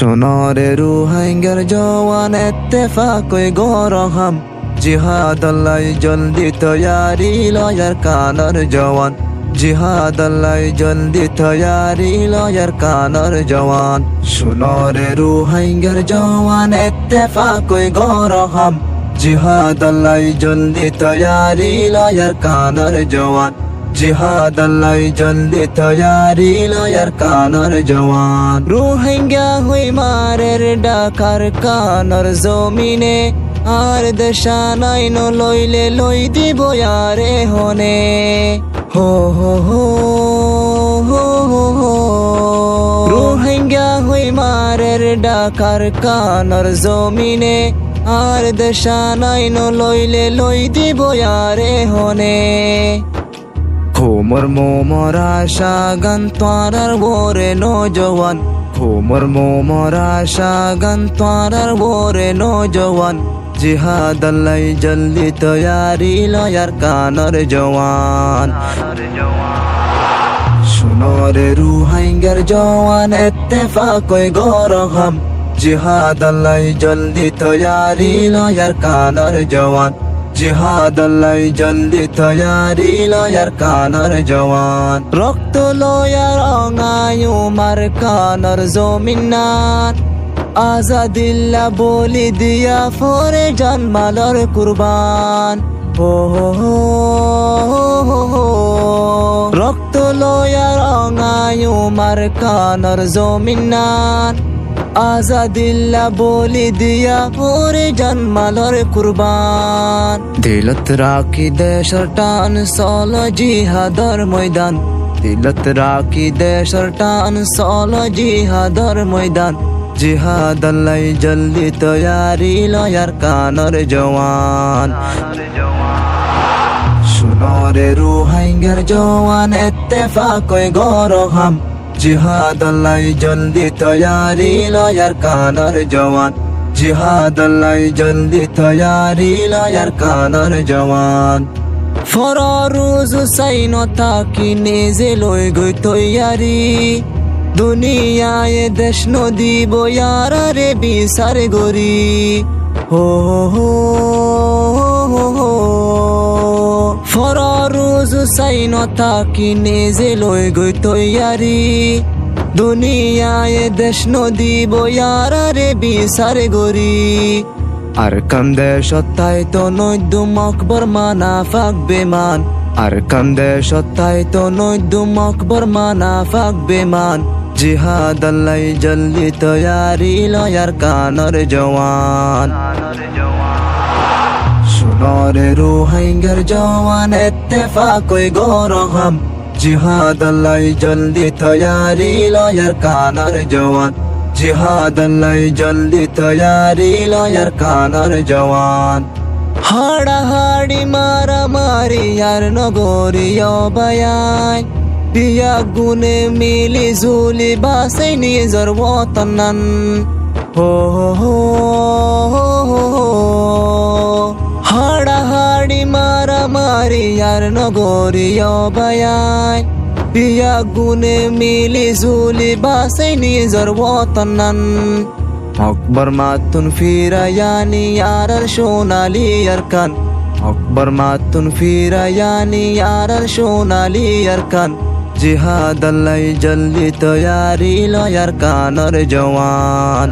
সোনারে রুহাইঙ্গার জওয়ান ইত্তেফাকই গরহাম জিহাদ আল্লাহ জলদি তৈয়ারি লয়ার কানার জওয়ান জিহাদ আল্লাহ জলদি তৈয়ারি লয়ার কানার জওয়ান সোনারে রুহাইঙ্গার জওয়ান ইত্তেফাকই গরহাম জিহাদ আল্লাহ জলদি তৈয়ারি লয়ার কানার জওয়ান জিহাদ আল্লাহ জলদি তৈয়ারি লয়ার কানার জওয়ান রোহিঙ্গা হই মারের ডাকার কানার জমিনে আর দেশানাই ন লইলে লই দিব আরে হনে হো হো হো হো হো রোহিঙ্গা হই মারের ডাকার কানার জমিনে আর দেশানাই ন লইলে লই দিব আরে হনে খোমর মোমর আশা গান তোয়ারার বোরে নজওয়ান খোমর মোমর আশা গান তোয়ারার বোরে নজওয়ান জিহাদ আল্লাহ জলদি তৈয়ারি লয়ার কানার জওয়ান সোনারে রুহাইঙ্গার জওয়ান ইত্তেফাকই গরহাম জিহাদ আল্লাহ জলদি তৈয়ারি লয়ার কানার জওয়ান জিহাদ আল্লাহ জলদি তৈয়ারি লয়ার কানার জওয়ান রক্ত লয়ার অঙ্গায়ু মার কানার জমিনান আজাদিল্লা বলি দিয়া ফরে জানমালর কুরবান হো হো হো রক্ত লয়ার অঙ্গায়ু মার কানার জমিনান আজাদিল্লা বলি দিয়া ওরে জন্মালর কুরবান দিলত রাখি দেশর টান সল জিহাদর ময়দান দিলত রাখি দেশর টান সল জিহাদর ময়দান জিহাদ আল্লাহ জলদি তৈয়ারি লয়ার কানার জওয়ান সোনারে রুহাইঙ্গার জওয়ান ইত্তেফাকই গরহাম জিহাদ আল্লাহ জলদি তৈয়ারি লয়ার কানার জওয়ান জিহাদ আল্লাহ জলদি তৈয়ারি লয়ার কানার জওয়ান ফররুজ সাইন তাকি নিজে লই গই তৈয়ারি দুনিয়ায় দেশ নদী বয়ার রে বিচার গরি হো হো হো ফররুজ সাইন তাকি নিজে লই গই তৈয়ারি দুনিয়ায় দেশ নদী বয়ার রে বিচার গরি আর কান্দে সত্তায় তো নৈদুম আকবর মানাফাক বেমান আর কান্দে সত্তায় তো নৈদুম আকবর মানাফাক বেমান জিহাদ আল্লাহ জলদি তৈয়ারি লয়ার কানার জওয়ান সোনারে রুহাইঙ্গার জওয়ান ইত্তেফাকই গরহাম জিহাদ আল্লাহ জলদি তৈয়ারি লয়ার কানার জওয়ান জিহাদ আল্লাহ জলদি তৈয়ারি লয়ার কানার জওয়ান হাড়াহাড়ি মারামারি আর নগরীয় বায়ান বিয়া গুনে মিলি ঝুলি বাসে নিজর ওতনান হো হো হো হাড়াহাড়ি মারামারি আর নগরীয় বায়ান বিয়া গুনে মিলি ঝুলি বাসে নিজর ওতনান আকবর মাতুন ফিরায়ানি আর সোনালি আরকান আকবর মাতুন ফিরায়ানি আর সোনালি আরকান জিহাদ আল্লাহ জলদি তৈয়ারি লয়ার কানার জওয়ান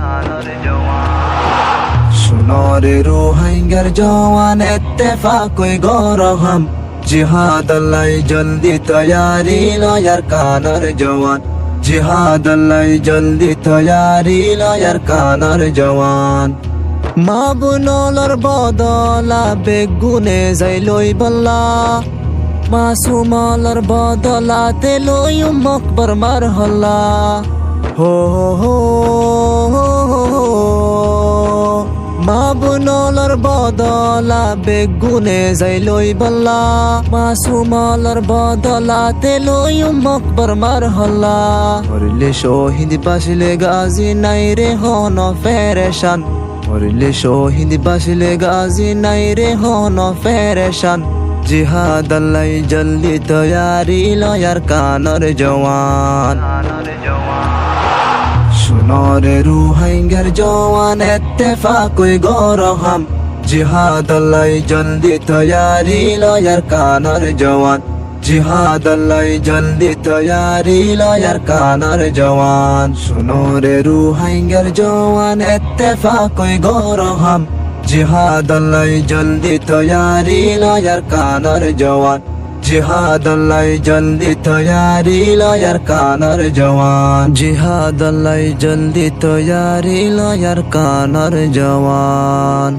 সোনারে রুহাইঙ্গার জওয়ান ইত্তেফাকই গরহাম জিহাদ আল্লাহ জলদি তৈয়ারি লয়ার কানার জওয়ান জিহাদ আল্লাহ জলদি তৈয়ারি লয়ার কানার জওয়ান মা বুনলর বদলা বেগুনে যাই লই বল্লা মাসুমালর বদলাতে লই মকবর মার হল্লা হো হো হো মা বুনলর বদলা বেগুনে যাই লই বল্লা মাসুমালর বদলাতে লই মকবর মার হল্লা মরিলে শহীদ বাসিলে গাজী নাই রে হন ফেরেশান মরিলে শহীদ বাসিলে গাজী নাই রে হন ফেরেশান জিহাদ আল্লাহ জলদি তৈয়ারি লয়ার কানার জওয়ান শুনরে রুহাইঙ্গার জওয়ান ইত্তেফাকই গরহাম জিহাদ আল্লাহ জলদি তৈয়ারি লয়ার কানার জওয়ান জিহাদ আল্লাহ জলদি তৈয়ারি লয়ার কানার জওয়ান শুনরে রুহাইঙ্গার জওয়ান ইত্তেফাকই গরহাম জিহাদ আল্লাহ জলদি তৈয়ারি লয়ার কানার জওয়ান জিহাদ আল্লাহ জলদি তৈয়ারি লয়ার কানার জওয়ান জিহাদ আল্লাহ জলদি তৈয়ারি লয়ার কানার জওয়ান